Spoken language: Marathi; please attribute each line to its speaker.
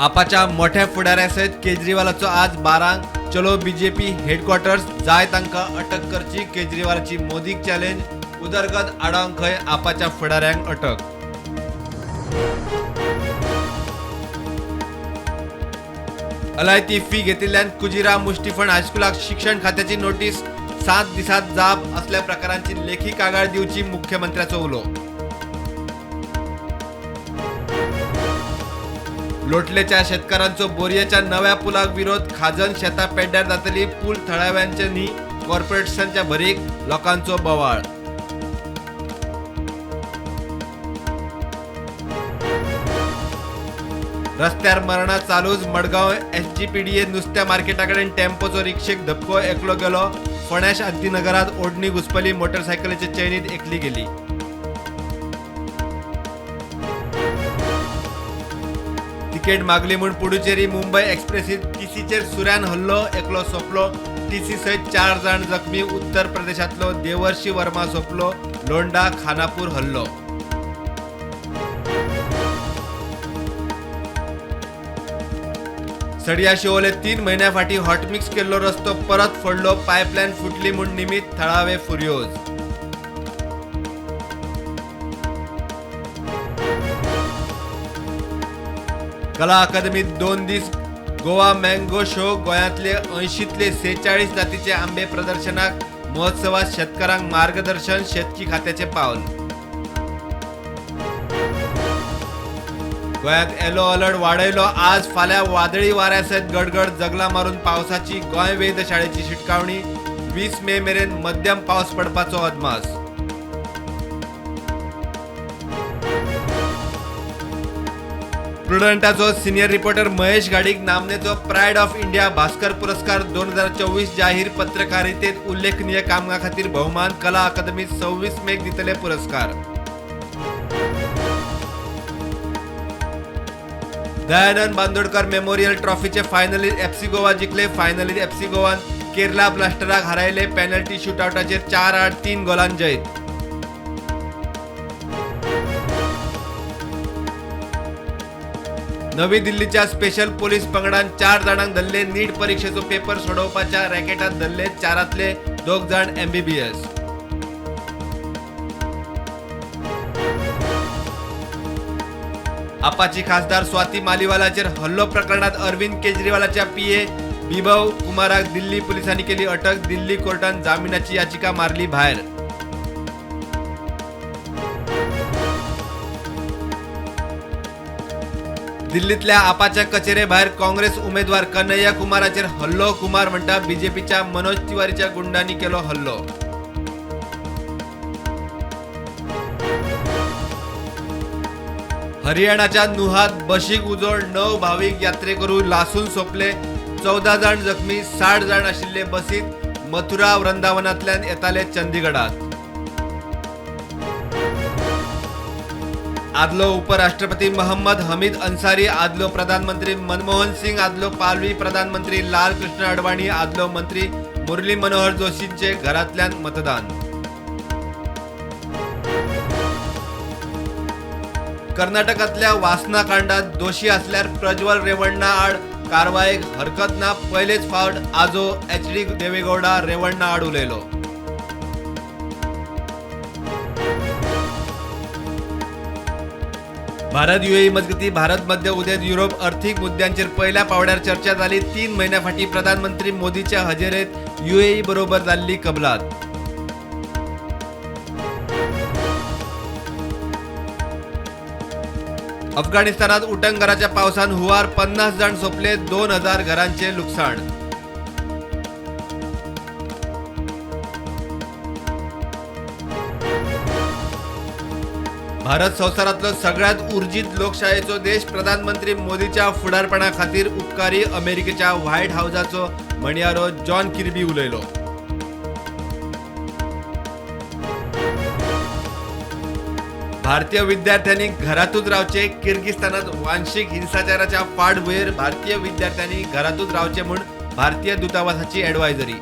Speaker 1: आपाच्या मोठ्या फुडाऱ्यासयत केजरीवालाचो आज 12 चलो बीजेपी हेडक्वार्टर्स जाय तांकां अटक करची केजरीवालाची मोदीक चॅलेंज उदरगत आडावंक खंय आपाच्या फुडाऱ्यांक अटक। अलायती फी घेतिल्ल्यान कुजिरा मुष्टिफंड हायस्कुलाक शिक्षण खात्याची नोटीस 7 दिसात जाप असल्या प्रकारांची लेखी कागाळ दिवची मुख्यमंत्र्याचो उलो। लोटलेच्या शेतकऱ्यांचो बोरयेच्या नव्या पुलाक विरोध खाजन शेतां पेड्ड्यार जातली पूल थळाव्यांचे न्ही कॉर्पोरेशनच्या भरीक लोकांचो बोवाळ। रस्त्यार मरणा चालूच मडगांव एसजीपीडीए नुस्त्या मार्केटा कडेन टेम्पोचो रिक्षेक धपको एकलो गेलो। फोंड्या शांतीनगरात ओडणी घुसपली मोटरसायकलीचे चैनीत एकली गेली। तिकेट मागली म्हूण पुडुचेरी मुंबई एक्सप्रेसीत टीसीचेर सुऱ्यान हल्लो एकलो सोंपलो। टीसी सयत 4 जाण जखमी। उत्तर प्रदेशातलो देवर्षी वर्मा सोंपलो। लोंडा खानापूर हल्लो। सडया शिवोले 3 महिन्या फाटी हॉटमिक्स केल्लो रस्तो परत फोडलो। पायपलायन फुटली म्हूण निमित थळावे फुर्योज। कला अकादमीत 2 दीस गोवा मँगो शो। गोंयांतले 80तले 46 जातीचे आंबे प्रदर्शनाक। महोत्सवात शेतकऱ्यांक मार्गदर्शन शेतकी खात्याचे पावल। गोंयांत येलो अलर्ट वाडयलो आज फाल्यां वादळी वाऱ्यासयत गडगड जगला मारून पावसाची। गोंय वेधशाळेची शिटकावणी 20 मे मेरेन मध्यम पावस पडपाचो अदमास। प्रुडंटाचो सिनियर रिपोर्टर महेश गाडीक नामनेचो प्रायड ऑफ इंडिया भास्कर पुरस्कार 2024 जाहीर। पत्रकारितेत उल्लेखनीय कामा खातीर भौमान। कला अकादमीत 26 मेक दितले पुरस्कार। दयानंद बांदोडकर मेमोरियल ट्रॉफीचे फायनलीत एफसी गोवा जिखले। फायनलीत एफसी गोवान केरला ब्लास्टराक हारयले। पेनल्टी शूटआउटाचेर 4-8 गोलान जैत। नवी दिल्लीच्या स्पेशल पोलीस पंगडान 4 जाणांक धरले। नीट परीक्षेचो पेपर सोडवपाच्या रॅकेटात धरले। 4तले 2 जाण MBBS। आपाची खासदार स्वाती मालीवालाचेर हल्लो प्रकरणात अरविंद केजरीवालाच्या पीए बिभव कुमाराक दिल्ली पोलिसांनी केली अटक। दिल्ली कोर्टान जामिनाची याचिका मारली भायर। दिल्लीतल्या आपाच्या कचेरे भायर काँग्रेस उमेदवार कन्हैया कुमाराचेर हल्लो। कुमार म्हणटा बीजेपीच्या मनोज तिवारीच्या गुंडांनी केलो हल्लो। हरियाणाच्या नुहात बशीक उजोड 9 भाविक यात्रेकरू लासून सोंपले। 14 जाण जखमी। 60 जाण आशिल्ले बसीत। मथुरा वृंदावनांतल्यान येताले चंदीगडात। आदलो उपराष्ट्रपती मोहम्मद हमीद अन्सारी। आदलो प्रधानमंत्री मनमोहन सिंग। आदलो पालवी प्रधानमंत्री लाल कृष्ण अडवाणी। आदलो मंत्री मुरली मनोहर जोशींचे घरातल्यान मतदान। कर्नाटकातल्या वासना कांडात दोशी असल्यार प्रज्वल रेवण्णा आड कारवायेक हरकत ना। पयलेच फावट आजो HD देवेगौडा रेवण्णा आड उलयलो। भारत UAE मजगती भारत मध्य उदेंत युरोप अर्थीक मुद्द्यांचेर पहिल्या पावड्यार चर्चा जाली। 3 महिन्या फाटी प्रधानमंत्री मोदीच्या हजेरेत UAE बरोबर जाल्ली कबलात। अफगाणिस्तानात उटंगराच्या पावसान हुवार 50 जाण सोंपले। 2000 घरांचे लुकसाण। भारत संवसारातलो सगळ्यात उर्जीत लोकशायेचो देश। प्रधानमंत्री मोदीच्या फुडारपणा खातीर उपकारी। अमेरिकेच्या व्हाईट हाऊसाचो म्हणयारो जॉन किर्बी उलयलो। भारतीय विद्यार्थ्यांनी घरातूच रावचे। किर्गिस्तानात वांशिक हिंसाचाराच्या फाटभुंयेर भारतीय विद्यार्थ्यांनी घरातूच रावचे म्हूण भारतीय दूतावासाची ॲडवायझरी।